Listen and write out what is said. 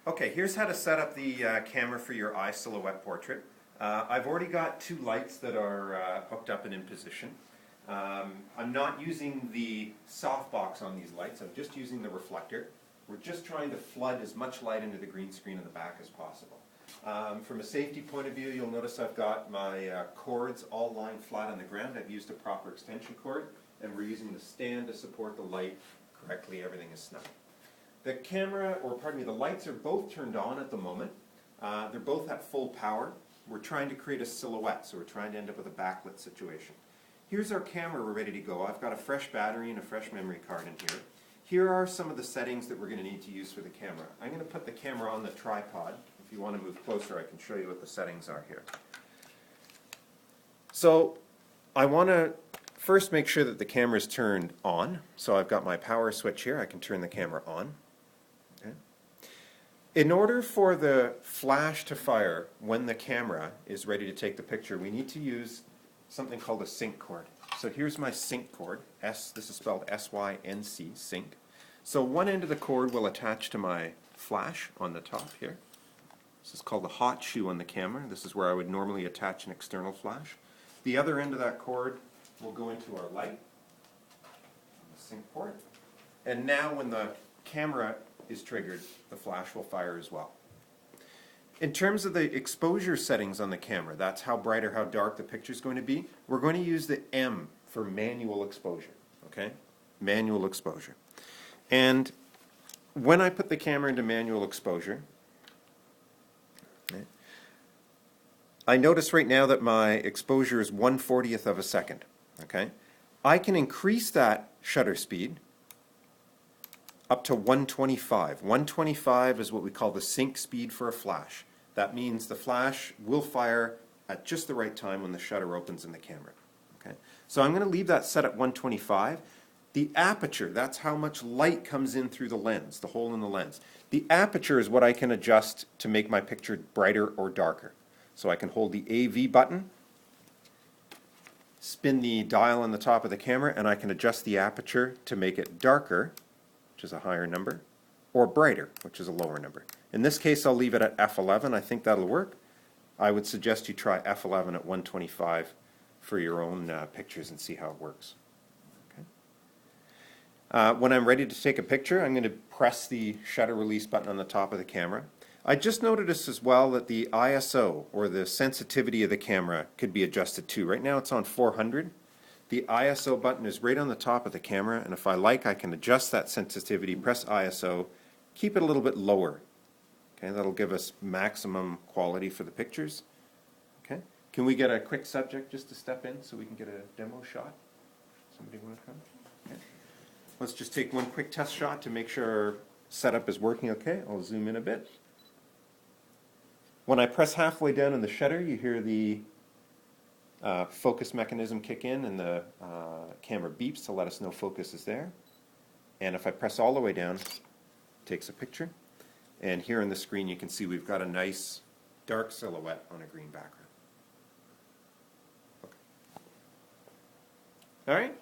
Okay, here's how to set up the camera for your eye silhouette portrait. I've already got two lights that are hooked up and in position. I'm not using the softbox on these lights, I'm just using the reflector. We're just trying to flood as much light into the green screen in the back as possible. From a safety point of view, you'll notice I've got my cords all lined flat on the ground. I've used a proper extension cord, and we're using the stand to support the light correctly. Everything is snug. The camera, or pardon me, the lights are both turned on at the moment. They're both at full power. We're trying to create a silhouette, so we're trying to end up with a backlit situation. Here's our camera, we're ready to go. I've got a fresh battery and a fresh memory card in here. Here are some of the settings that we're going to need to use for the camera. I'm going to put the camera on the tripod. If you want to move closer, I can show you what the settings are here. So I want to first make sure that the camera is turned on. So I've got my power switch here. I can turn the camera on. Okay. In order for the flash to fire when the camera is ready to take the picture, we need to use something called a sync cord. So here's my sync cord. This is spelled S-Y-N-C, sync. So one end of the cord will attach to my flash on the top here. This is called the hot shoe on the camera. This is where I would normally attach an external flash. The other end of that cord will go into our light, the sync port. And now when the camera is triggered, the flash will fire as well. In terms of the exposure settings on the camera, that's how bright or how dark the picture is going to be, we're going to use the M for manual exposure, okay? Manual exposure. And when I put the camera into manual exposure, okay, I notice right now that my exposure is 1/40th of a second, okay? I can increase that shutter speed up to 125. 125 is what we call the sync speed for a flash. That means the flash will fire at just the right time when the shutter opens in the camera. Okay? So I'm going to leave that set at 125. The aperture, that's how much light comes in through the lens, the hole in the lens. The aperture is what I can adjust to make my picture brighter or darker. So I can hold the AV button, spin the dial on the top of the camera, and I can adjust the aperture to make it darker, which is a higher number, or brighter, which is a lower number. In this case, I'll leave it at f11. I think that'll work. I would suggest you try f11 at 125 for your own pictures and see how it works. Okay. When I'm ready to take a picture, I'm going to press the shutter release button on the top of the camera. I just noticed as well that the ISO, or the sensitivity of the camera, could be adjusted too. Right now it's on 400. The ISO button is right on the top of the camera, and if I like, I can adjust that sensitivity, press ISO, keep it a little bit lower. Okay, that'll give us maximum quality for the pictures. Okay, can we get a quick subject just to step in so we can get a demo shot? Somebody want to come? Okay. Let's just take one quick test shot to make sure our setup is working okay. I'll zoom in a bit. When I press halfway down on the shutter, you hear the focus mechanism kick in, and the camera beeps to let us know focus is there. And if I press all the way down, it takes a picture. And here on the screen you can see we've got a nice dark silhouette on a green background. Okay. All right.